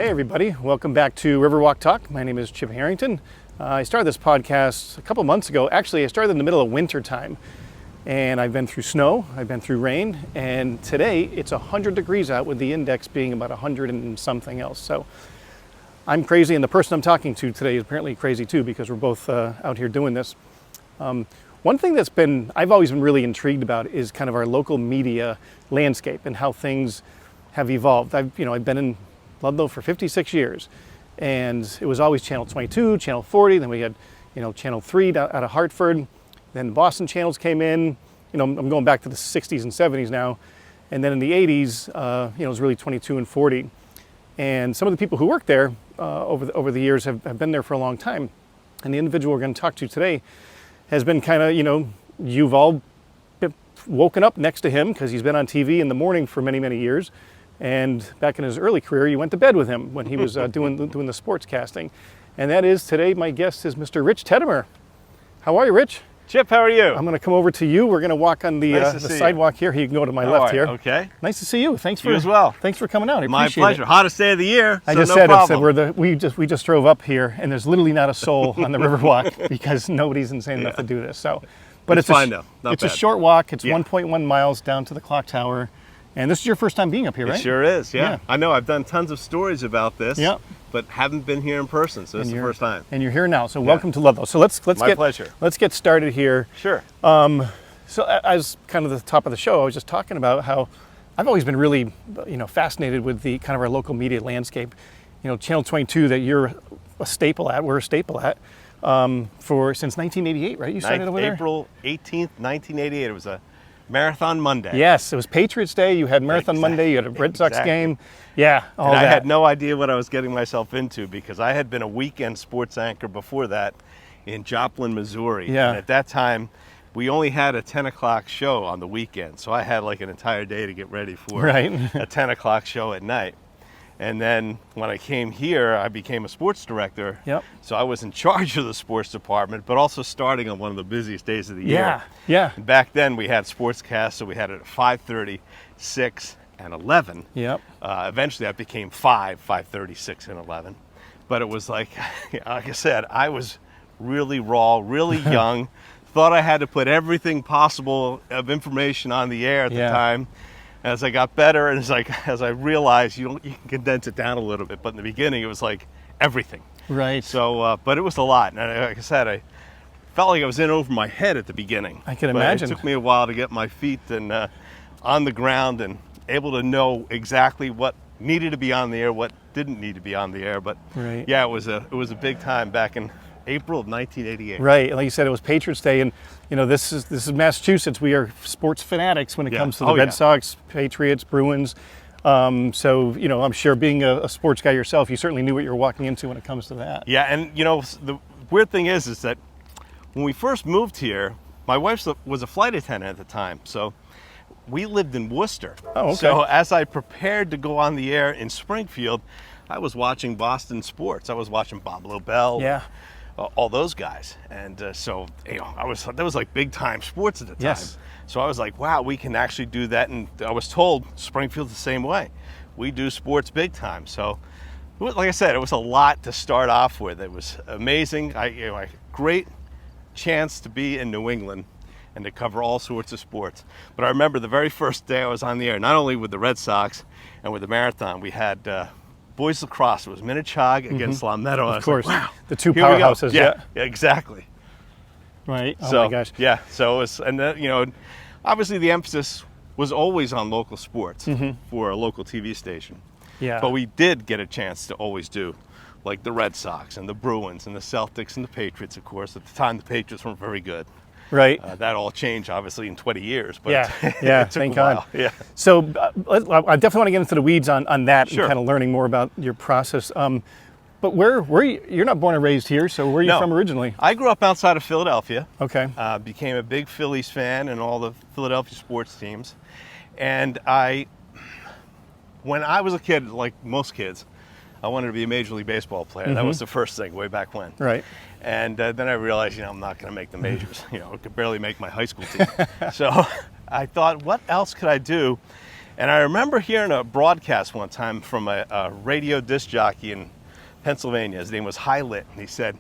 Hey everybody, welcome back to Riverwalk Talk. My name is Chip Harrington. I started this podcast a couple months ago. Actually, I started in the middle of winter time, and I've been through snow, I've been through rain, and today it's 100 degrees out with the index being about 100 and something else. So I'm crazy, and the person I'm talking to today is apparently crazy too, because we're both out here doing this. One thing I've always been really intrigued about is kind of our local media landscape and how things have evolved. I've been in Ludlow for 56 years, and it was always Channel 22, Channel 40, then we had, Channel 3 out of Hartford, then Boston channels came in, I'm going back to the 60s and 70s now, and then in the 80s, it was really 22 and 40. And some of the people who work there over the years have been there for a long time. And the individual we're going to talk to today has been kind of, you've all woken up next to him because he's been on TV in the morning for many, many years. And back in his early career, you went to bed with him when he was doing the sports casting. And that is, today, my guest is Mr. Rich Tettemer. How are you, Rich? Chip, how are you? I'm going to come over to you. We're going to walk on the sidewalk here. You can go to my left here. Okay. Nice to see you. Thanks you as well. Thanks for coming out. I My appreciate pleasure. it. Hottest day of the year. I so just no said problem. we just drove up here, and there's literally not a soul on the Riverwalk because nobody's insane enough to do this. So, but it's fine though. Not it's bad. a short walk. It's 1.1 miles down to the clock tower. And this is your first time being up here, right? It sure is, yeah. I know I've done tons of stories about this, but haven't been here in person, so this is the first time. And you're here now, so welcome to Ludlow. So let's pleasure. Let's get started here. Sure. So as kind of the top of the show, I was just talking about how I've always been really, fascinated with the kind of our local media landscape. Channel 22 that you're a staple at, we're a staple at, since 1988, right? You started over there? April 18th, 1988. It was a Marathon Monday. Yes, it was Patriots Day. You had Marathon Monday. You had a Red Sox game. Yeah, all that. I had no idea what I was getting myself into because I had been a weekend sports anchor before that in Joplin, Missouri. Yeah. And at that time, we only had a 10 o'clock show on the weekend. So I had like an entire day to get ready for a 10 o'clock show at night. And then when I came here, I became a sports director. Yep. So I was in charge of the sports department, but also starting on one of the busiest days of the year. Yeah. And back then we had sportscasts, so we had it at 5:30, 6, and 11. Yep. Eventually that became 5:30, 6, and 11. But it was like I said, I was really raw, really young, thought I had to put everything possible of information on the air at the time. As I got better, and as I realized, you can condense it down a little bit. But in the beginning, it was like everything. Right. So, but it was a lot. And like I said, I felt like I was in over my head at the beginning. I can imagine. It took me a while to get my feet and on the ground and able to know exactly what needed to be on the air, what didn't need to be on the air. But yeah, it was a big time back in April of 1988. Right, like you said, it was Patriots Day, and this is Massachusetts. We are sports fanatics when it comes to the Red Sox, Patriots, Bruins. So I'm sure being a sports guy yourself, you certainly knew what you were walking into when it comes to that. Yeah, and the weird thing is that when we first moved here, my wife was a flight attendant at the time, so we lived in Worcester. Oh, okay. So as I prepared to go on the air in Springfield, I was watching Boston sports. I was watching Bob Lobel. Yeah. All those guys, and so that was like big time sports at the time. Yes. So I was like, wow, we can actually do that, and I was told Springfield's the same way. We do sports big time. So, like I said, it was a lot to start off with. It was amazing. A great chance to be in New England and to cover all sorts of sports. But I remember the very first day I was on the air, not only with the Red Sox and with the Marathon, we had boys lacrosse. It was Minnechaug against Long Meadow. Of course, like, wow, the two powerhouses. Yeah, exactly. Right. Oh so, my gosh. Yeah. So it was, and then obviously the emphasis was always on local sports for a local TV station. Yeah. But we did get a chance to always do, like the Red Sox and the Bruins and the Celtics and the Patriots. Of course, at the time the Patriots weren't very good. Right. That all changed, obviously, in 20 years. But yeah, it took thank a while. God. Yeah. So I definitely want to get into the weeds on that and kind of learning more about your process. But where you're not born and raised here, so where are you from originally? I grew up outside of Philadelphia. Okay. Became a big Phillies fan and all the Philadelphia sports teams. And when I was a kid, like most kids, I wanted to be a Major League Baseball player. That was the first thing way back when. Right. And then I realized, I'm not going to make the majors. I could barely make my high school team. So I thought, what else could I do? And I remember hearing a broadcast one time from a radio disc jockey in Pennsylvania. His name was High Lit, and he said,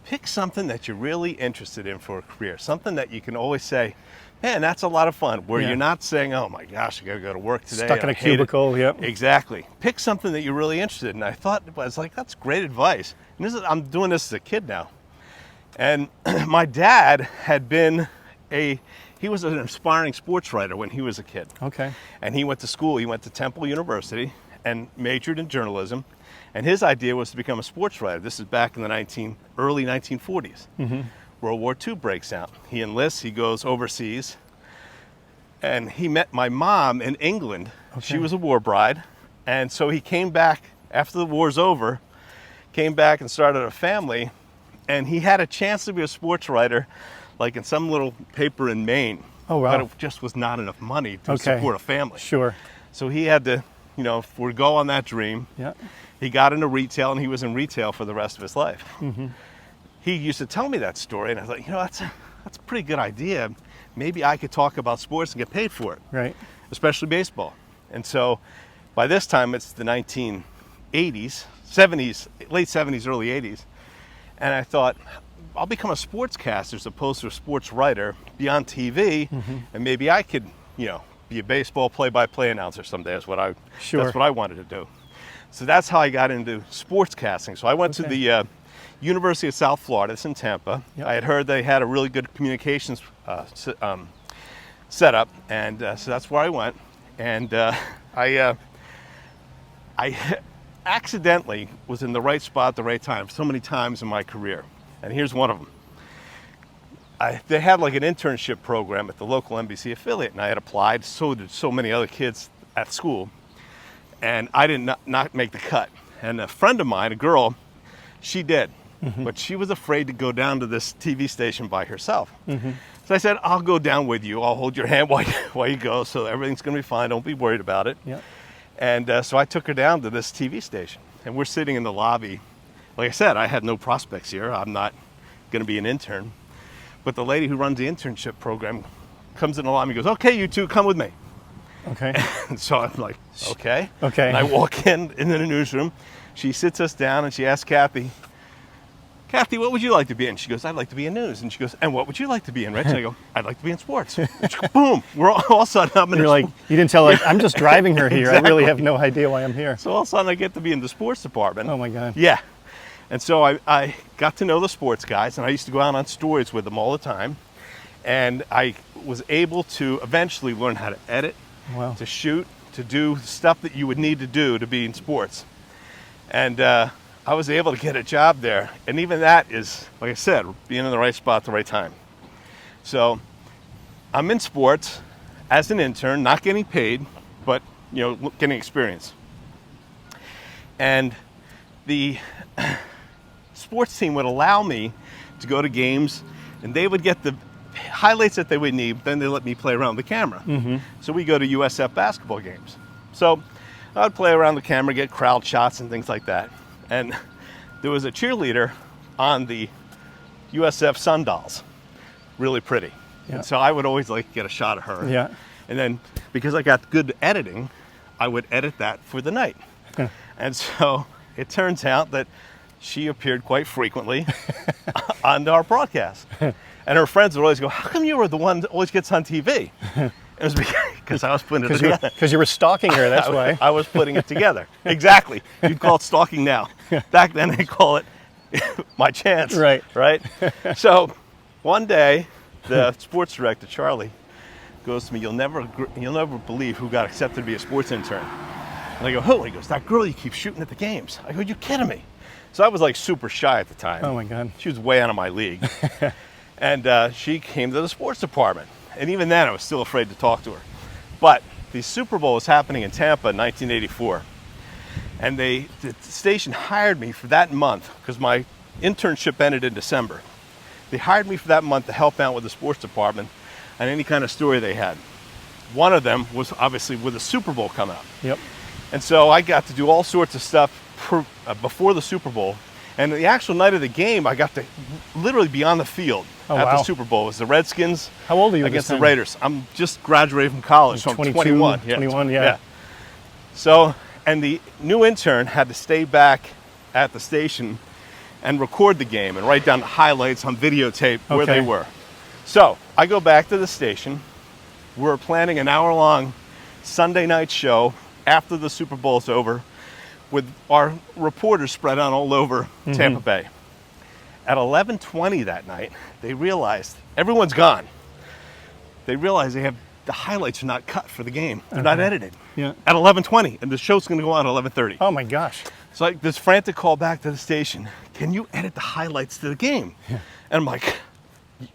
pick something that you're really interested in for a career, something that you can always say, man, that's a lot of fun, where you're not saying, oh my gosh, I gotta go to work today. Stuck in a cubicle, yep. Exactly. Pick something that you're really interested in. And I thought, I was like, that's great advice. And I'm doing this as a kid now. And my dad had been he was an aspiring sports writer when he was a kid. Okay. And he went to school, he went to Temple University and majored in journalism. And his idea was to become a sports writer. This is back in the early 1940s. Mm-hmm. World War II breaks out. He enlists, he goes overseas. And he met my mom in England. Okay. She was a war bride. And so he came back after the war's over, came back and started a family. And he had a chance to be a sports writer, like in some little paper in Maine. Oh, wow. But it just was not enough money to support a family. Sure. So he had to, forego on that dream. Yeah. He got into retail, and he was in retail for the rest of his life. Mm-hmm. He used to tell me that story, and I thought, that's a pretty good idea. Maybe I could talk about sports and get paid for it. Right. Especially baseball. And so by this time, it's the 1980s, 70s, late 70s, early 80s. And I thought, I'll become a sportscaster as opposed to a sports writer, be on TV, and maybe I could, be a baseball play-by-play announcer someday. That's what I wanted to do. So that's how I got into sportscasting. So I went to the University of South Florida. It's in Tampa. Yep. I had heard they had a really good communications setup, and so that's where I went. And I accidentally was in the right spot at the right time so many times in my career. And here's one of them. They had like an internship program at the local NBC affiliate, and I had applied. So did so many other kids at school. And I did not make the cut. And a friend of mine, a girl, she did. Mm-hmm. But she was afraid to go down to this TV station by herself. Mm-hmm. So I said, I'll go down with you. I'll hold your hand while you go, so everything's going to be fine. Don't be worried about it. Yep. And so I took her down to this TV station. And we're sitting in the lobby. Like I said, I had no prospects here. I'm not going to be an intern. But the lady who runs the internship program comes in the lobby and goes, okay, you two, come with me. Okay. And so I'm like, okay. Okay. And I walk in the newsroom. She sits us down and she asks Kathy, what would you like to be in? She goes, I'd like to be in news. And she goes, and what would you like to be in, Rich? And I go, I'd like to be in sports. Boom. We're all of a sudden up in You're like, you didn't tell, I'm just driving her here. Exactly. I really have no idea why I'm here. So all of a sudden I get to be in the sports department. Oh my God. Yeah. And so I got to know the sports guys, and I used to go out on stories with them all the time. And I was able to eventually learn how to edit, to shoot, to do stuff that you would need to do to be in sports. And I was able to get a job there. And even that is, like I said, being in the right spot at the right time. So I'm in sports as an intern, not getting paid, but getting experience. And the sports team would allow me to go to games, and they would get the highlights that they would need, then they let me play around the camera. Mm-hmm. So we go to USF basketball games. So I would play around the camera, get crowd shots and things like that. And there was a cheerleader on the USF Sundolls, really pretty. Yeah. And so I would always get a shot of her. Yeah. And then because I got good editing, I would edit that for the night. And so it turns out that she appeared quite frequently on our broadcast. And her friends would always go, how come you were the one that always gets on TV? It was because I was putting it together. Because you were stalking her, that's why. I was putting it together. Exactly. You'd call it stalking now. Back then they call it my chance. Right. So one day, the sports director, Charlie, goes to me, you'll never believe who got accepted to be a sports intern. And I go, who? And he goes, that girl you keep shooting at the games. I go, you kidding me? So I was super shy at the time. Oh my God. She was way out of my league. And she came to the sports department. And even then I was still afraid to talk to her. But the Super Bowl was happening in Tampa in 1984. And the station hired me for that month, because my internship ended in December. They hired me for that month to help out with the sports department and any kind of story they had. One of them was obviously with the Super Bowl coming up. Yep. And so I got to do all sorts of stuff before the Super Bowl And the actual night of the game, I got to literally be on the field at wow. the Super Bowl. It was the Redskins How old are you against this the time? Raiders. I'm just graduated from college, so I'm 21. 21, yeah. So, and the new intern had to stay back at the station and record the game and write down the highlights on videotape where they were. So I go back to the station. We're planning an hour-long Sunday night show after the Super Bowl's over, with our reporters spread out all over Tampa Bay. At 11:20 that night, they realized everyone's gone. They realized the highlights are not cut for the game. They're not edited. Yeah. At 11:20, and the show's going to go on at 11:30. Oh my gosh. So like this frantic call back to the station. Can you edit the highlights to the game? Yeah. And I'm like,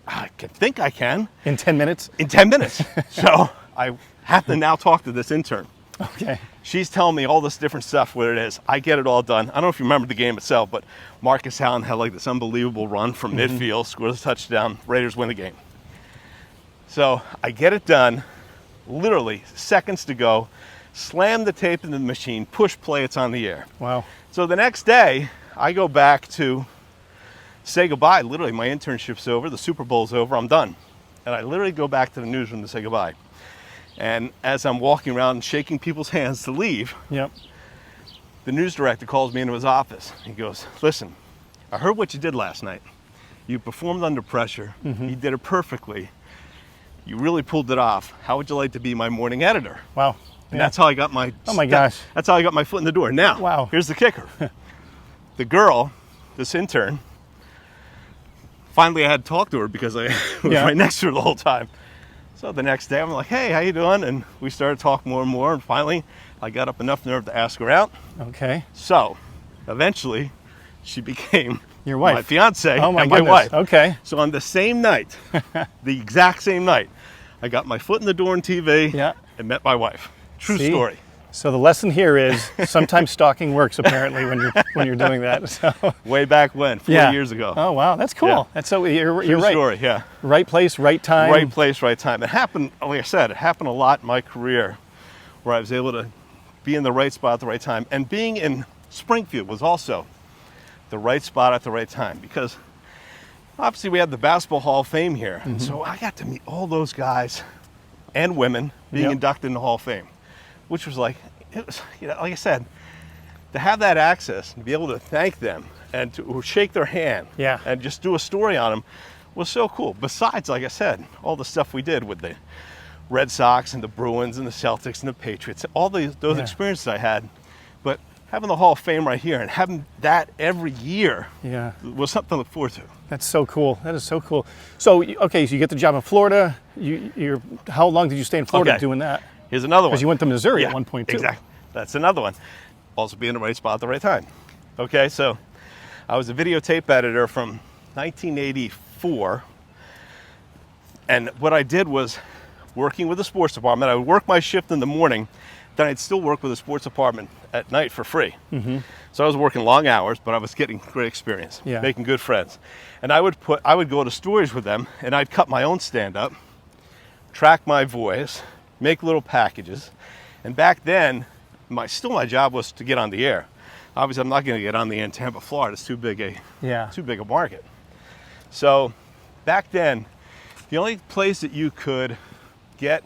I think I can. In 10 minutes? In 10 minutes. So I have to now talk to this intern. Okay. She's telling me all this different stuff, what it is. I get it all done. I don't know if you remember the game itself, but Marcus Allen had like this unbelievable run from midfield, scores a touchdown, Raiders win the game. So I get it done, literally seconds to go, slam the tape into the machine, push play, it's on the air. Wow. So the next day, I go back to say goodbye. Literally, my internship's over, the Super Bowl's over, I'm done. And I literally go back to the newsroom to say goodbye. And as I'm walking around and shaking people's hands to leave, Yep. the news director calls me into his office. He goes, listen, I heard what you did last night. You performed under pressure. You did it perfectly. You really pulled it off. How would you like to be my morning editor? Wow. And that's how I got my Oh my gosh. That's how I got my foot in the door. Now, Wow. here's the kicker. The girl, this intern, finally I had to talk to her because I was right next to her the whole time. So the next day I'm like, hey, how you doing? And we started talking more and more. And finally, I got up enough nerve to ask her out. Okay. So eventually, she became Your wife. my fiance Oh my and goodness. my wife. Okay. So on the same night, the exact same night, I got my foot in the door on TV and met my wife. True story. So the lesson here is sometimes stalking works apparently when you're doing that. So Way back when, 4 years ago. Oh wow, that's cool. Yeah. That's so you're True right. story, yeah. Right place, right time. Right place, right time. It happened, like I said, it happened a lot in my career where I was able to be in the right spot at the right time. And being in Springfield was also the right spot at the right time, because obviously we had the Basketball Hall of Fame here. And so I got to meet all those guys and women being inducted in the Hall of Fame, which was like, it was, like I said, to have that access and be able to thank them and to shake their hand and just do a story on them was so cool. Besides, like I said, all the stuff we did with the Red Sox and the Bruins and the Celtics and the Patriots, all those experiences I had. But having the Hall of Fame right here and having that every year was something to look forward to. That's so cool. That is so cool. So, okay, so you get the job in Florida. How long did you stay in Florida doing that? Here's another one. Because you went to Missouri at one point, too. Exactly. That's another one. Also be in the right spot at the right time. Okay, so I was a videotape editor from 1984. And what I did was working with the sports department. I would work my shift in the morning, then I'd still work with the sports department at night for free. So I was working long hours, but I was getting great experience, making good friends. And I would go to stories with them, and I'd cut my own stand-up, track my voice, make little packages. And back then, my job was to get on the air. Obviously, I'm not going to get on the air in Tampa, Florida. It's too big a market. So back then, the only place that you could get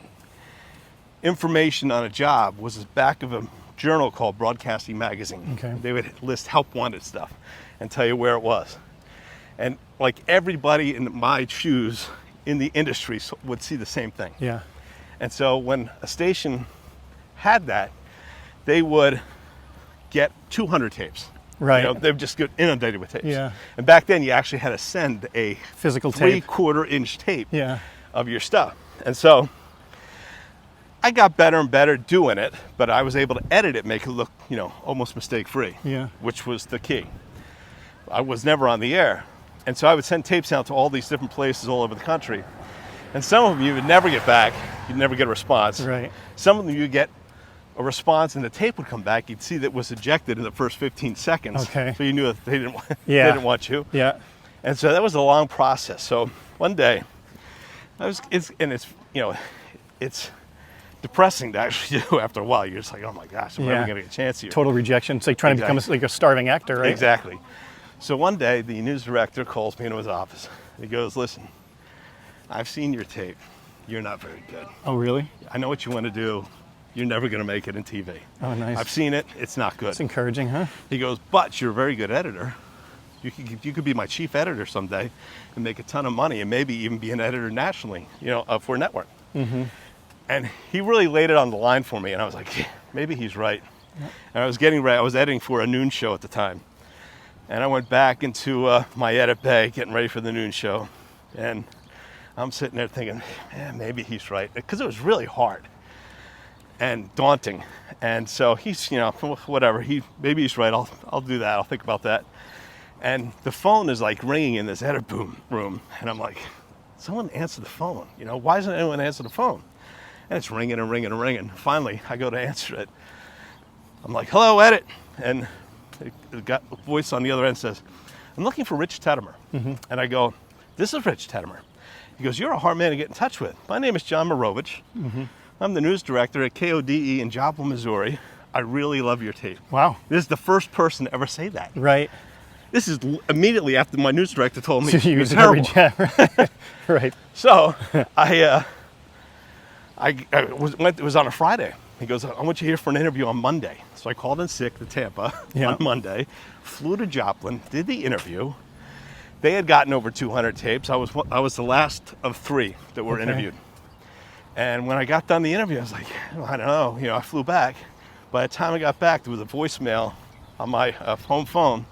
information on a job was the back of a journal called Broadcasting Magazine. Okay. They would list help wanted stuff and tell you where it was. And like everybody in my shoes in the industry would see the same thing. Yeah. And so when a station had that, they would get 200 tapes. Right. They would just get inundated with tapes. Yeah. And back then, you actually had to send a physical tape, 3/4 inch tape of your stuff. And so I got better and better doing it, but I was able to edit it, make it look, almost mistake-free. Yeah. Which was the key. I was never on the air. And so I would send tapes out to all these different places all over the country. And some of them you would never get back. You'd never get a response. Right. Some of them you'd get a response and the tape would come back. You'd see that it was ejected in the first 15 seconds. Okay. So you knew that they didn't want you. Yeah. And so that was a long process. So one day, it's depressing to actually do after a while. You're just like, oh my gosh, I'm never going to get a chance here. Total rejection. It's like trying to become like a starving actor, right? Exactly. So one day, the news director calls me into his office. He goes, listen, I've seen your tape. You're not very good. Oh, really? I know what you want to do. You're never going to make it in TV. Oh, nice. I've seen it. It's not good. It's encouraging, huh? He goes, but you're a very good editor. You could be my chief editor someday and make a ton of money and maybe even be an editor nationally, for a network. Mm-hmm. And he really laid it on the line for me. And I was like, yeah, maybe he's right. Yep. And I was getting ready. I was editing for a noon show at the time. And I went back into my edit bay, getting ready for the noon show. And I'm sitting there thinking, man, maybe he's right. Because it was really hard and daunting. And so he's, whatever. Maybe he's right. I'll do that. I'll think about that. And the phone is like ringing in this edit room. And I'm like, someone answer the phone. Why doesn't anyone answer the phone? And it's ringing and ringing and ringing. Finally, I go to answer it. I'm like, hello, edit. And the voice on the other end says, I'm looking for Rich Tettemer. Mm-hmm. And I go, this is Rich Tettemer. He goes, you're a hard man to get in touch with. My name is John Morovich. Mm-hmm. I'm the news director at KODE in Joplin, Missouri. I really love your tape. Wow. This is the first person to ever say that. Right. This is immediately after my news director told me it was terrible. Right. So it was on a Friday. He goes, I want you here for an interview on Monday. So I called in sick to Tampa on Monday, flew to Joplin, did the interview. They had gotten over 200 tapes. I was the last of 3 that were interviewed. And when I got done the interview, I was like, I don't know. I flew back. By the time I got back, there was a voicemail on my home phone.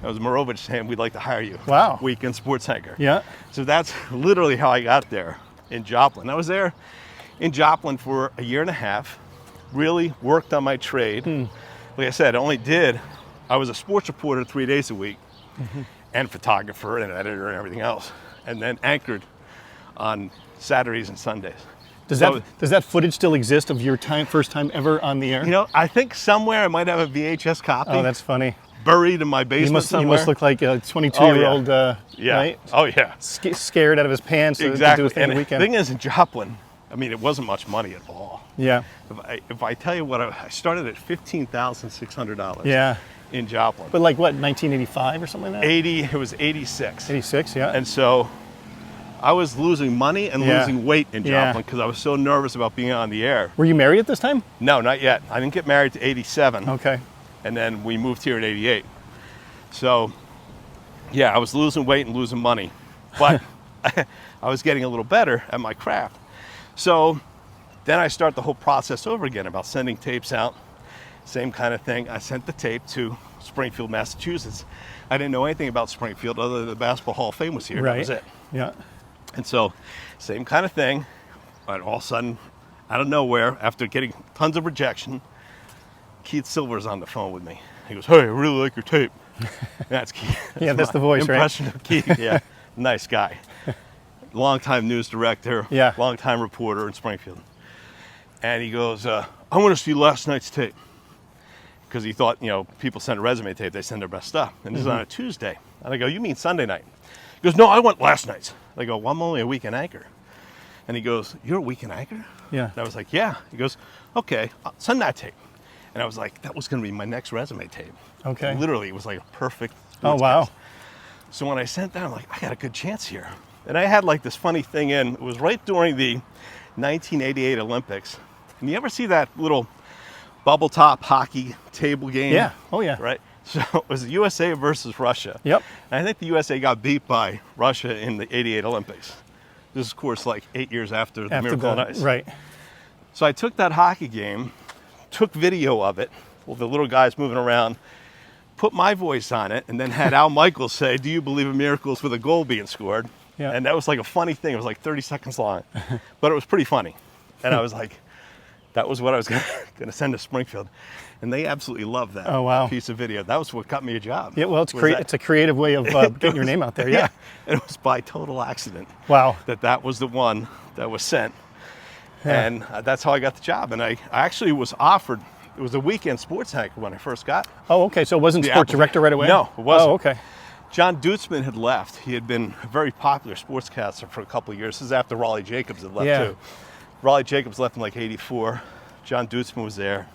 It was Morovich saying, we'd like to hire you. Wow. Weekend sports anchor. Yeah. So that's literally how I got there in Joplin. I was there in Joplin for a year and a half, really worked on my trade. Like I said, I was a sports reporter 3 days a week, and photographer and editor and everything else, and then anchored on Saturdays and Sundays. Does that footage still exist of your first time ever on the air? I think somewhere I might have a VHS copy. Oh, that's funny. Buried in my basement somewhere. You must look like a 22-year-old, right? Oh, yeah. Scared out of his pants exactly. to do a thing and the weekend. The thing is, in Joplin, it wasn't much money at all. Yeah. If I tell you what, I started at $15,600 yeah. in Joplin. But like what, 1985 or something like that? It was 86. 86, yeah. And so I was losing money and losing weight in Joplin because I was so nervous about being on the air. Were you married at this time? No, not yet. I didn't get married to 87. Okay. And then we moved here in 88. So, I was losing weight and losing money. But I was getting a little better at my craft. So then I start the whole process over again about sending tapes out. Same kind of thing. I sent the tape to Springfield, Massachusetts. I didn't know anything about Springfield other than the Basketball Hall of Fame was here. Right. That was it. Yeah. And so, same kind of thing. But all of a sudden, out of nowhere, after getting tons of rejection, Keith Silver's on the phone with me. He goes, hey, I really like your tape. That's Keith. That's the voice, impression of Keith. Yeah, nice guy. Longtime news director, longtime reporter in Springfield. And he goes, I want to see last night's tape. Because he thought, people send a resume tape, they send their best stuff. And this is on a Tuesday. And I go, you mean Sunday night? He goes, no, I want last night's. I go, well, I'm only a weekend anchor. And he goes, you're a weekend anchor? Yeah. And I was like, yeah. He goes, okay, send that tape. And I was like, that was going to be my next resume tape. Okay. Literally, it was like a perfect. Oh, wow. Cast. So when I sent that, I'm like, I got a good chance here. And I had like this funny thing in. It was right during the 1988 Olympics. And you ever see that little bubble top hockey table game? Yeah. Oh, yeah. Right? So it was the USA versus Russia. Yep. And I think the USA got beat by Russia in the 88 Olympics. This is, of course, like 8 years after the Miracle on Ice. Right. So I took that hockey game, took video of it, with the little guys moving around, put my voice on it, and then had Al Michaels say, do you believe in miracles, with a goal being scored? Yeah. And that was like a funny thing. It was like 30 seconds long, but it was pretty funny. And I was like, that was what I was going to send to Springfield. And they absolutely loved that piece of video. That was what got me a job. Yeah, well, it's a creative way of getting your name out there. Yeah. And it was by total accident. Wow. That was the one that was sent. Yeah. And that's how I got the job. And I actually was offered, it was a weekend sports anchor when I first got. Oh, okay. So it wasn't sports director right away? No, it wasn't. Oh, okay. John Dutzman had left. He had been a very popular sportscaster for a couple of years. This is after Raleigh Jacobs had left too. Raleigh Jacobs left in like 84. John Dutzman was there.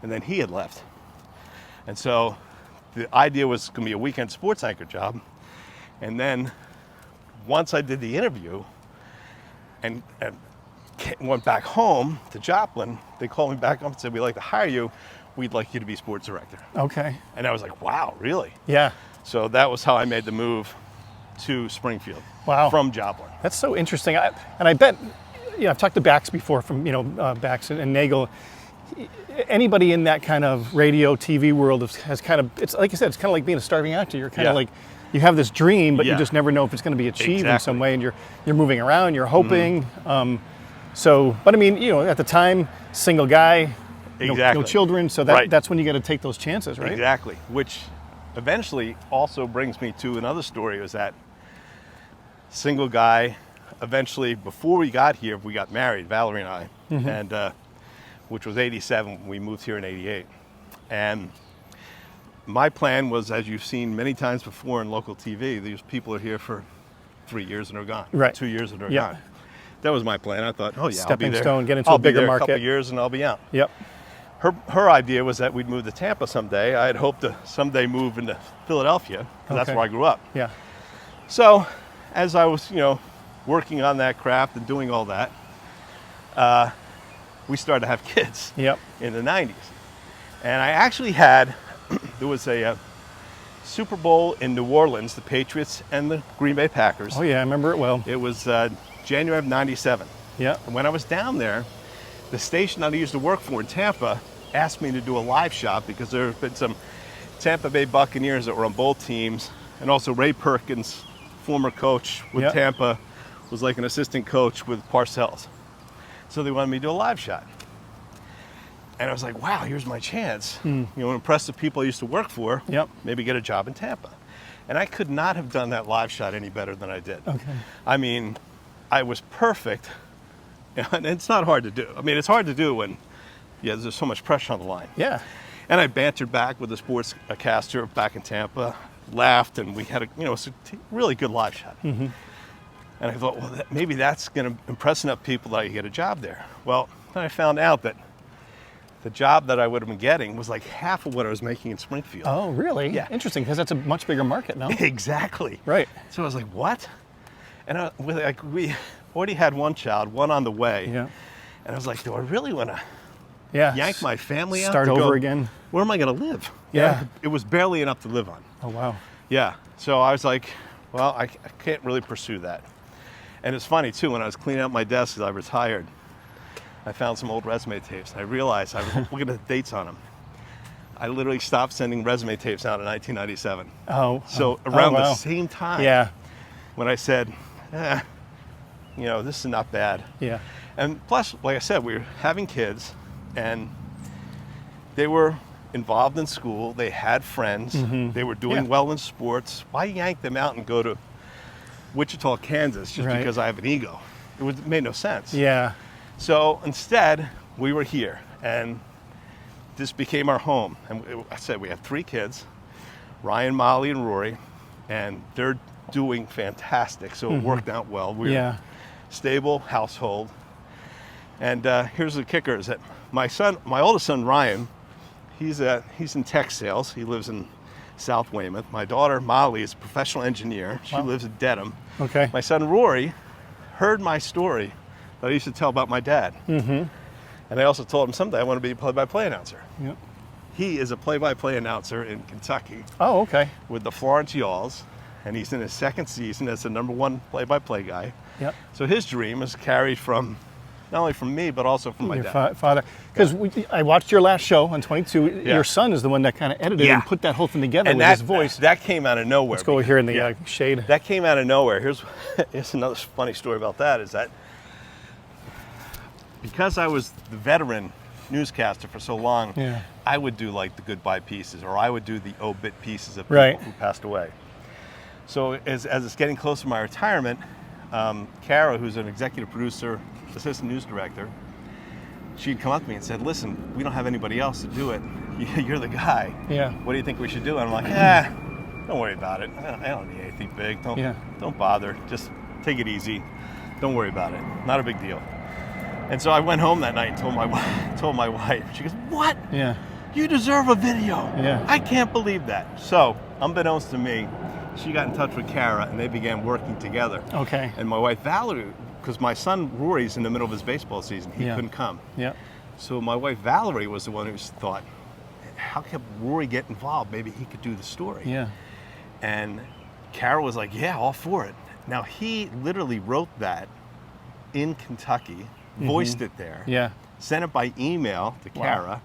And then he had left. And so the idea was going to be a weekend sports anchor job. And then once I did the interview and went back home to Joplin, they called me back up and said, we'd like to hire you. We'd like you to be sports director. Okay. And I was like, wow, really? Yeah. So that was how I made the move to Springfield. Wow. From Joplin. That's so interesting. And I bet, I've talked to Bax before from, Bax and Nagel. Anybody in that kind of radio, TV world has kind of, it's like you said, it's kind of like being a starving actor. You're kind of like, you have this dream, but you just never know if it's going to be achieved in some way. And you're moving around, you're hoping. But I mean, at the time, single guy, no children. So that's when you got to take those chances, right? Exactly. Which eventually also brings me to another story, was that single guy, eventually, before we got here, we got married, Valerie and I, and which was 87. We moved here in 88. And my plan was, as you've seen many times before in local TV, these people are here for 3 years and they're gone. Right. 2 years and they're gone. That was my plan. I thought, stepping stone, get into a bigger market. A couple of years and I'll be out. Yep. Her idea was that we'd move to Tampa someday. I had hoped to someday move into Philadelphia, because that's where I grew up. Yeah. So as I was, working on that craft and doing all that, we started to have kids in the 90s. And I actually had, there was a Super Bowl in New Orleans, the Patriots and the Green Bay Packers. Oh yeah, I remember it well. It was January of 97. Yeah. And when I was down there, the station that I used to work for in Tampa asked me to do a live shot, because there have been some Tampa Bay Buccaneers that were on both teams, and also Ray Perkins, former coach with Tampa, was like an assistant coach with Parcells. So they wanted me to do a live shot. And I was like, wow, here's my chance. Impress the people I used to work for, maybe get a job in Tampa. And I could not have done that live shot any better than I did. Okay. I mean, I was perfect. And it's not hard to do. I mean, it's hard to do when there's so much pressure on the line. Yeah. And I bantered back with the sportscaster back in Tampa, laughed, and we had a really good live shot. And I thought, well, maybe that's going to impress enough people that I could get a job there. Well, then I found out that the job that I would have been getting was like half of what I was making in Springfield. Oh, really? Yeah. Interesting, because that's a much bigger market now. Exactly. Right. So I was like, what? And we already had one child, one on the way. Yeah. And I was like, do I really want to yeah. yank my family out? Start to over go, again. Where am I going to live? Yeah. It was barely enough to live on. Oh, wow. Yeah. So I was like, well, I can't really pursue that. And it's funny, too, when I was cleaning out my desk as I retired, I found some old resume tapes. I realized, I was looking at the dates on them. I literally stopped sending resume tapes out in 1997. Oh. So around wow. the same time, yeah. when I said, this is not bad. Yeah. And plus, like I said, we were having kids, and they were involved in school. They had friends. They were doing well in sports. Why yank them out and go to Wichita, Kansas, just because I have an ego? It made no sense. Yeah. So instead, we were here, and this became our home. And I said we have 3 kids, Ryan, Molly, and Rory, and they're doing fantastic. So it worked out well. We're a stable household. And here's the kicker: is that my oldest son Ryan, he's in tech sales. He lives in South Weymouth. My daughter Molly is a professional engineer. She lives in Dedham. Okay. My son Rory heard my story that I used to tell about my dad. And I also told him someday I want to be a play-by-play announcer. Yep. He is a play-by-play announcer in Kentucky. Oh, okay. With the Florence Yawls, and he's in his 2nd season as the #1 play-by-play guy. Yep. So his dream is carried from, not only from me, but also from my dad. Father. Because I watched your last show on 22. Your son is the one that kind of edited and put that whole thing together with his voice. That came out of nowhere. Let's go here in the shade. That came out of nowhere. Here's another funny story about that, is that because I was the veteran newscaster for so long, I would do like the goodbye pieces, or I would do the obit pieces of people who passed away. So as it's getting closer to my retirement, Kara, who's an executive producer, assistant news director, she'd come up to me and said, listen, we don't have anybody else to do it. You're the guy. Yeah. What do you think we should do? And I'm like, don't worry about it. I don't need anything big. Don't bother. Just take it easy. Don't worry about it. Not a big deal. And so I went home that night and told my wife. She goes, what? Yeah. you deserve a video. Yeah. I can't believe that. So, unbeknownst to me, she got in touch with Kara and they began working together. Okay. And my wife Valerie, because my son Rory's in the middle of his baseball season, he Yeah. couldn't come. Yeah. So my wife Valerie was the one who thought, how can Rory get involved? Maybe he could do the story. Yeah. And Kara was like, yeah, all for it. Now, he literally wrote that in Kentucky, voiced it there, Yeah. sent it by email to Kara,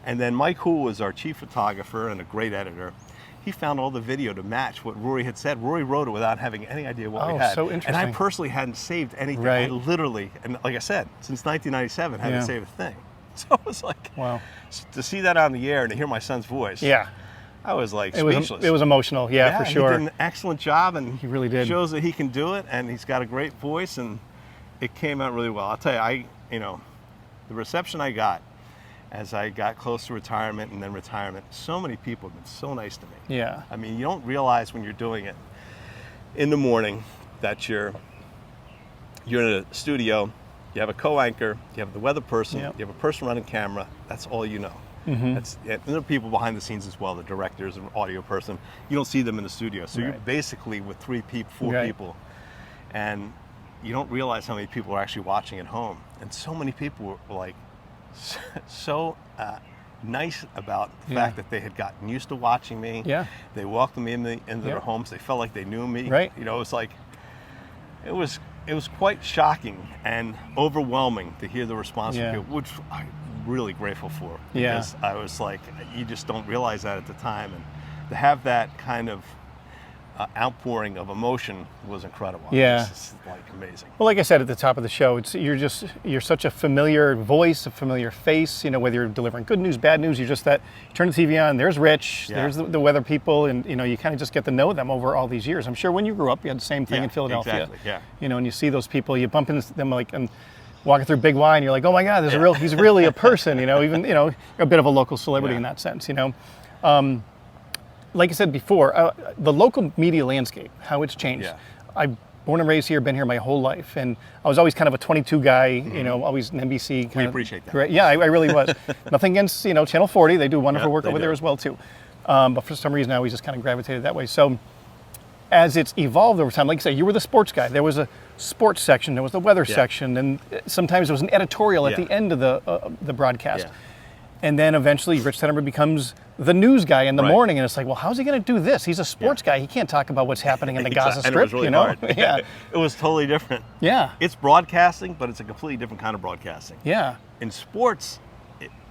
and then Mike, who was our chief photographer and a great editor, he found all the video to match what Rory had said. Rory wrote it without having any idea what we Oh, had. so And interesting. I personally hadn't saved anything. Right. I literally, and like I said, since 1997, hadn't Yeah. saved a thing. So it was like, Wow. to see that on the air and to hear my son's voice, Yeah. I was like It speechless. was emotional. Yeah, for sure. He did an excellent job, and He really did. shows that he can do it, and he's got a great voice, and it came out really well. I'll tell you, the reception I got as I got close to retirement and then retirement, so many people have been so nice to me. Yeah. I mean, you don't realize when you're doing it in the morning that you're in a studio, you have a co-anchor, you have the weather person, Yep. you have a person running camera, that's all you know. And there are people behind the scenes as well, the directors and audio person. You don't see them in the studio. So you're Right. basically with 3 people, 4 Right. people. And you don't realize how many people are actually watching at home. And so many people were like so nice about the Yeah. fact that they had gotten used to watching me. Yeah. They welcomed me into Yeah. their homes. They felt like they knew me. Right. It was like, it was quite shocking and overwhelming to hear the response Yeah. from people, which I'm really grateful for. Yeah. Because I was like, you just don't realize that at the time. And to have that kind of outpouring of emotion was incredible. Yeah. It's just, like amazing. Well, like I said at the top of the show, you're such a familiar voice, a familiar face. Whether you're delivering good news, bad news, you're just that. You turn the TV on, there's Rich, Yeah. there's the weather people, and you kind of just get to know them over all these years. I'm sure when you grew up, you had the same thing Yeah, in Philadelphia. exactly, yeah. And you see those people, you bump into them and walking through Big Y, and you're like, oh my God, he's really a person. Even a bit of a local celebrity Yeah. in that sense. Like I said before, the local media landscape, how it's changed. Yeah. I'm born and raised here, been here my whole life, and I was always kind of a 22 guy, always an NBC. We appreciate that. Great. Yeah, I really was. Nothing against, Channel 40. They do wonderful Yeah, work they over do. there as well, too. But for some reason, I always just kind of gravitated that way. So as it's evolved over time, like you say, you were the sports guy. There was a sports section, there was the weather Yeah. section, and sometimes there was an editorial at Yeah. the end of the broadcast. Yeah. And then eventually Rich Tettemer becomes the news guy in the Right. morning, and it's like, well, how's he going to do this? He's a sports guy. He can't talk about what's happening in the Gaza And Strip, it was really hard. Yeah, It was totally different. yeah, It's broadcasting, but it's a completely different kind of broadcasting. yeah, In sports,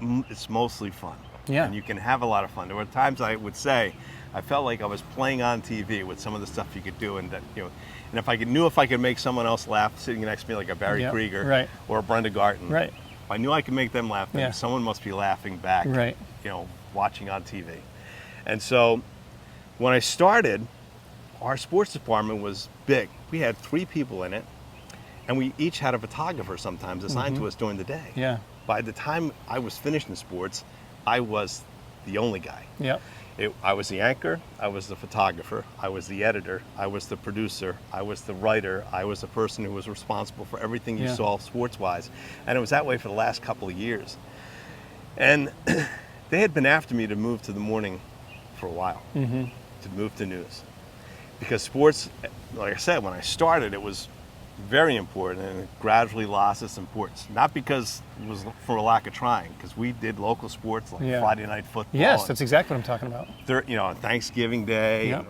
it's mostly fun. Yeah. And you can have a lot of fun. There were times I would say, I felt like I was playing on TV with some of the stuff you could do, and that and if I knew if I could make someone else laugh sitting next to me, like a Barry Yeah, Krieger right. or a Brenda Garton, Right. if I knew I could make them laugh, then Yeah. someone must be laughing back, Right. watching on TV. And so when I started, our sports department was big. We had 3 people in it, and we each had a photographer sometimes assigned to us during the day. yeah, By the time I was finished in sports, I was the only guy. yeah, I was the anchor, I was the photographer, I was the editor, I was the producer, I was the writer, I was the person who was responsible for everything you Yeah. saw sports-wise. And it was that way for the last couple of years. And they had been after me to move to the morning for a while, to move to news. Because sports, like I said, when I started, it was very important, and it gradually lost its importance. Not because it was for a lack of trying, because we did local sports like Yeah. Friday night football. yes, and that's exactly what I'm talking about. on Thanksgiving Day, Yep.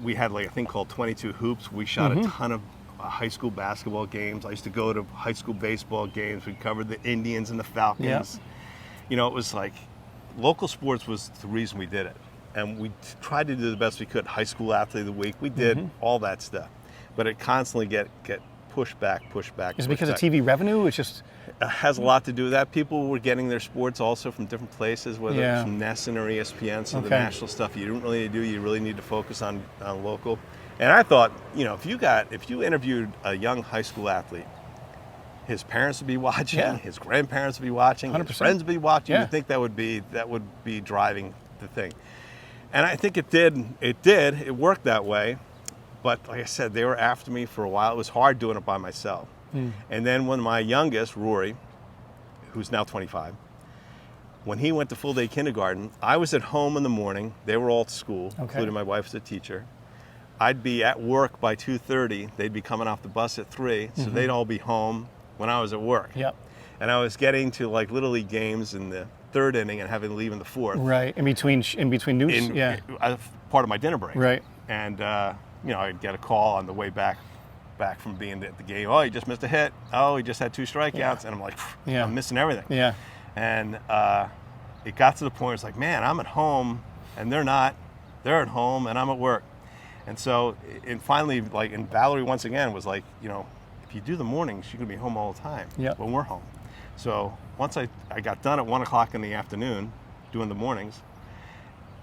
we had like a thing called 22 Hoops. We shot a ton of high school basketball games. I used to go to high school baseball games. We covered the Indians and the Falcons. It was like local sports was the reason we did it, and we tried to do the best we could. High school athlete of the week, we did all that stuff, but it constantly get pushed back. Is it because of TV revenue? It's just, It has a lot to do with that. People were getting their sports also from different places, whether Yeah. it's from NESN or ESPN, so the Okay. national stuff you don't really need to do. You really need to focus on local. And I thought, if you interviewed a young high school athlete, his parents would be watching, Yeah. his grandparents would be watching, 100%. his friends would be watching. Yeah. You'd think that would be driving the thing. And I think it did. It worked that way. But like I said, they were after me for a while. It was hard doing it by myself. And then when my youngest, Rory, who's now 25, when he went to full day kindergarten, I was at home in the morning. They were all at school, Okay. including my wife as a teacher. I'd be at work by 2:30. They'd be coming off the bus at 3, so they'd all be home when I was at work. Yep. And I was getting to like Little League games in the 3rd inning and having to leave in the 4th. Right. In between news. Part of my dinner break. Right. And I'd get a call on the way back from being at the game. Oh, he just missed a hit. Oh, he just had 2 strikeouts. Yeah. And I'm like, Yeah. I'm missing everything. Yeah. And it got to the point where it's like, man, I'm at home and they're not. They're at home and I'm at work. And so, and finally, and Valerie once again was like, if you do the mornings, you're gonna be home all the time when we're home. So once I got done at 1 o'clock in the afternoon doing the mornings,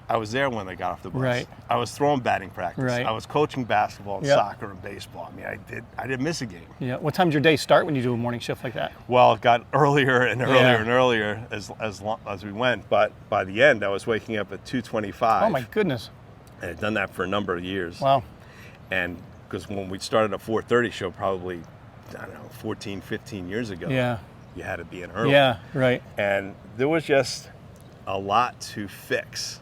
I was there when they got off the bus. Right. I was throwing batting practice. Right. I was coaching basketball and Yep. soccer and baseball. I mean, I didn't miss a game. Yeah. What time does your day start when you do a morning shift like that? Well, it got earlier and earlier Yeah. and earlier as we went. But by the end, I was waking up at 2:25. Oh my goodness. And I'd done that for a number of years. Wow. And because when we started a 4:30 show, probably, 14, 15 years ago, Yeah. you had to be in early. Yeah. Right. And there was just a lot to fix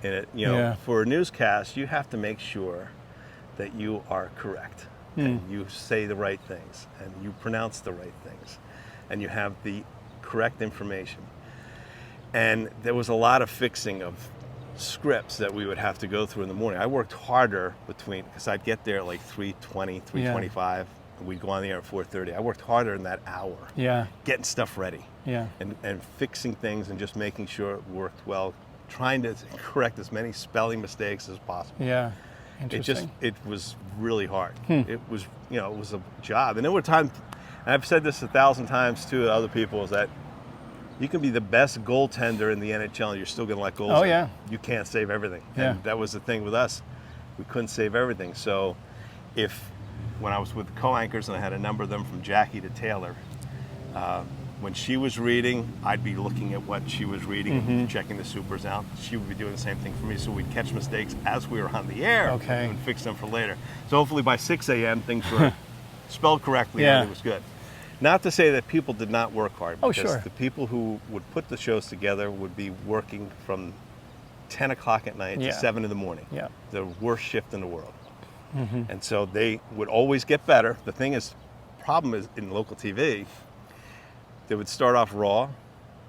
in it. Yeah. For a newscast, you have to make sure that you are correct and you say the right things and you pronounce the right things and you have the correct information. And there was a lot of fixing of scripts that we would have to go through in the morning. I worked harder because I'd get there at like 3:20, 3:25, and we'd go on the air at 4:30. I worked harder in that hour, Yeah. getting stuff ready, Yeah. and fixing things and just making sure it worked well, trying to correct as many spelling mistakes as possible. Yeah. Interesting. It was really hard. It was, it was a job. And there were times, and I've said this 1,000 times too to other people, is that you can be the best goaltender in the NHL and you're still going to let goals Oh, in. yeah. You can't save everything. Yeah. And that was the thing with us. We couldn't save everything. So when I was with the co-anchors, and I had a number of them from Jackie to Taylor, when she was reading, I'd be looking at what she was reading and checking the supers out. She would be doing the same thing for me. So we'd catch mistakes as we were on the air Okay. and fix them for later. So hopefully by 6 a.m. things were spelled correctly Yeah. and it was good. Not to say that people did not work hard. Oh, Because sure. the people who would put the shows together would be working from 10 o'clock at night Yeah. to 7 in the morning. Yeah. The worst shift in the world. And so they would always get better. The thing is, problem is in local TV, they would start off raw,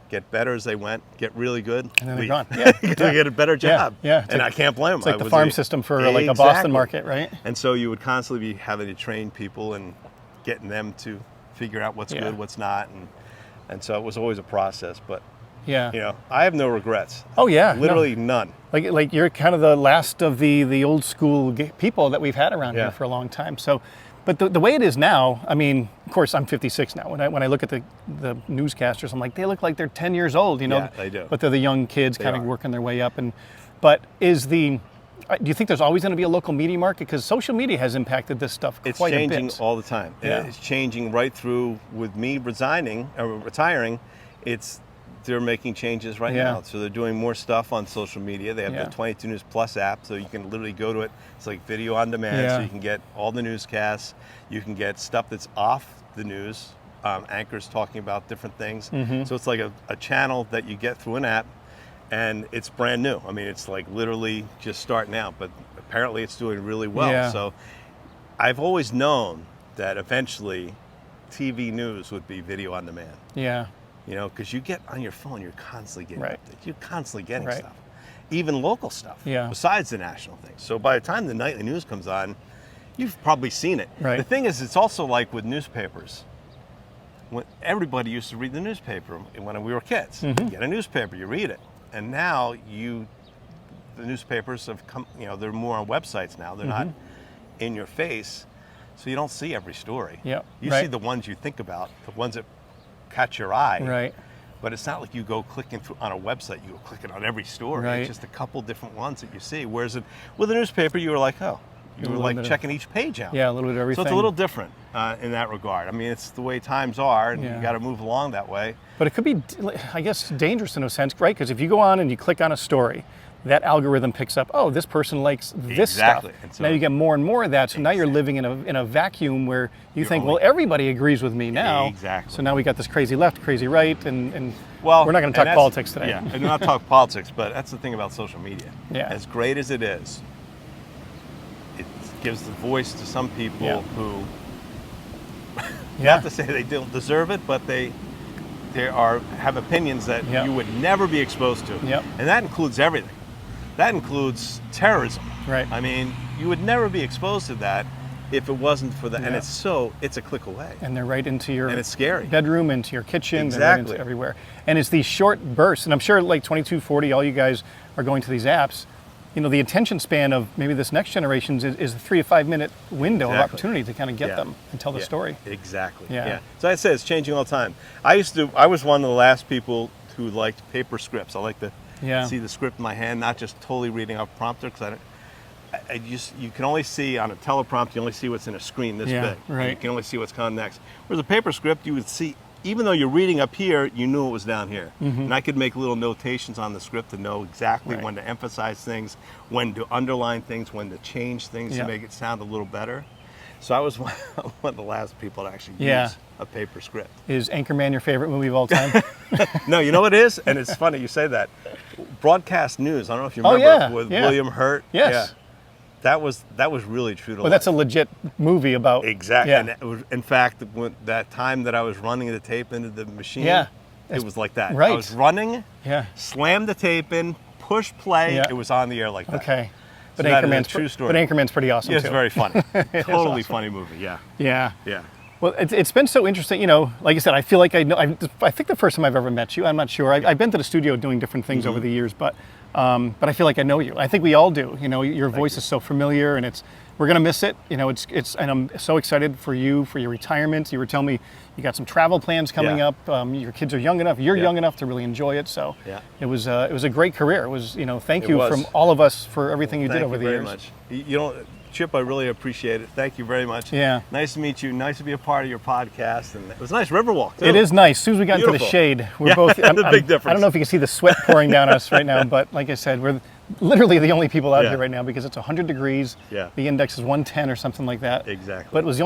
get better as they went, get really good, And then they're leave. gone. Yeah. They get a better job. Yeah. And I can't blame them. It's like I the was farm system for like a Boston Exactly. market, right? And so you would constantly be having to train people and getting them to figure out what's Yeah. good, what's not. And so it was always a process. But, Yeah. I have no regrets. Oh yeah. No. Literally none. Like you're kind of the last of the old school people that we've had around Yeah. here for a long time. So, but the way it is now, I mean, of course, I'm 56 now. When I look at the newscasters, I'm like, they look like they're 10 years old, Yeah, they do. But they're the young kids They kind of are. working their way up. But do you think there's always going to be a local media market? Because social media has impacted this stuff It's quite a changing bit. all the time. Yeah. It's changing right through with me retiring. They're making changes right Yeah. now. So they're doing more stuff on social media. They have Yeah. the 22 News Plus app, so you can literally go to it. It's like video on demand, Yeah. so you can get all the newscasts. You can get stuff that's off the news, anchors talking about different things. Mm-hmm. So it's like a channel that you get through an app, and it's brand new. I mean, it's like literally just starting out, but apparently it's doing really well. Yeah. So I've always known that eventually TV news would be video on demand. Yeah. Because you get on your phone, you're constantly getting Right. updates. You're constantly getting Right. stuff, even local stuff, Yeah. besides the national things. So by the time the nightly news comes on, you've probably seen it. Right. The thing is, it's also like with newspapers. When everybody used to read the newspaper when we were kids. Mm-hmm. You get a newspaper, you read it. And now the newspapers have come, they're more on websites now. They're not in your face, so you don't see every story. Yep. You Right. see the ones you think about, the ones that catch your eye. Right. But it's not like you go clicking through on a website, you go clicking on every story. Right. It's just a couple different ones that you see. Whereas with a newspaper, you were like, you were little like bit of- checking each page out. Yeah, a little bit of So everything. it's a little different in that regard. I mean, it's the way times are, and Yeah. you got to move along that way. But it could be, I guess, dangerous in a sense, right? Because if you go on and you click on a story, that algorithm picks up, oh, this person likes this Exactly. stuff. And so- Now you get more and more of that, so now you're living in a vacuum where you think, only- well, everybody agrees with me now. Exactly. So now we got this crazy left, crazy right, and Well, we're not going to and talk that's- politics today. Yeah, and not talk politics, but that's the thing about social media. Yeah. As great as it is, it gives the voice to some people Yeah. who, Yeah. not to say they don't deserve it, but they have opinions that Yeah. you would never be exposed to. Yep. And that includes everything. That includes terrorism. Right. I mean, you would never be exposed to that if it wasn't for that. And Yeah. it's a click away. And they're right into your And it's scary. bedroom, into your kitchen, they're right into Exactly. everywhere. And it's these short bursts, and I'm sure like 2240, all you guys are going to these apps. You know, the attention span of maybe this next generation is a 3 to 5 minute window of Exactly. opportunity to kind of get Yeah. them and tell the Yeah, story. Exactly. Yeah. So I said it's changing all the time. I was one of the last people who liked paper scripts. I like to Yeah. see the script in my hand, not just totally reading off a prompter, because you can only see on a teleprompter, you only see what's in a screen this Yeah, big. right. You can only see what's coming next. Whereas a paper script, you would see, even though you're reading up here, you knew it was down here. And I could make little notations on the script to know exactly Right. when to emphasize things, when to underline things, when to change things Yeah. to make it sound a little better. So I was one of the last people to actually Yeah. use a paper script. Is Anchorman your favorite movie of all time? No, you know what it is? And it's funny you say that. Broadcast news, I don't know if you Oh, remember, yeah, with yeah. William Hurt. Yes. Yeah. That was really true to Well, life. that's a legit movie about. Exactly. Yeah. And it was, in fact, when that time that I was running the tape into the machine, Yeah. it was like that. Right. I was running, Yeah. slammed the tape in, push play, Yeah. it was on the air like that. Okay. But So that is a Anchorman's true story. But Anchorman's pretty awesome Yeah, it's too. very funny. Totally awesome. funny movie, yeah. Yeah. Yeah. Well, it's been so interesting, you know, like I said, I feel like I know, I think the first time I've ever met you, I'm not sure. I've been to the studio doing different things over the years, but I feel like I know you. I think we all do. You know, your voice is so familiar, and we're going to miss it. You know, and I'm so excited for you, for your retirement. You were telling me you got some travel plans coming Yeah. up. Your kids are young enough, you're Yeah. young enough to really enjoy it. So Yeah. it was a great career. It was, you know, thank It you was. from all of us for everything you did Thank over you the very years. much. You know, Chip, I really appreciate it. Thank you very much. Yeah. Nice to meet you. Nice to be a part of your podcast. And it was a nice Riverwalk, too. It is nice. As soon as we got into the Beautiful. shade, we're Yeah, both. the big difference. I don't know if you can see the sweat pouring down us right now, but like I said, we're literally the only people out Yeah. here right now because it's 100 degrees. Yeah. The index is 110 or something like that. Exactly. But it was the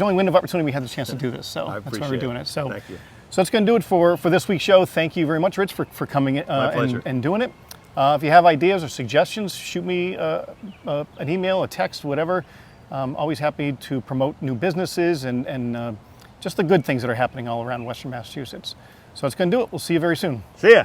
only window of opportunity we had the chance to do this. So I that's why we're appreciate doing it. it. So Thank you. So that's going to do it for this week's show. Thank you very much, Rich, for coming pleasure. and doing it. If you have ideas or suggestions, shoot me an email, a text, whatever. Always happy to promote new businesses and just the good things that are happening all around Western Massachusetts. So that's going to do it. We'll see you very soon. See ya.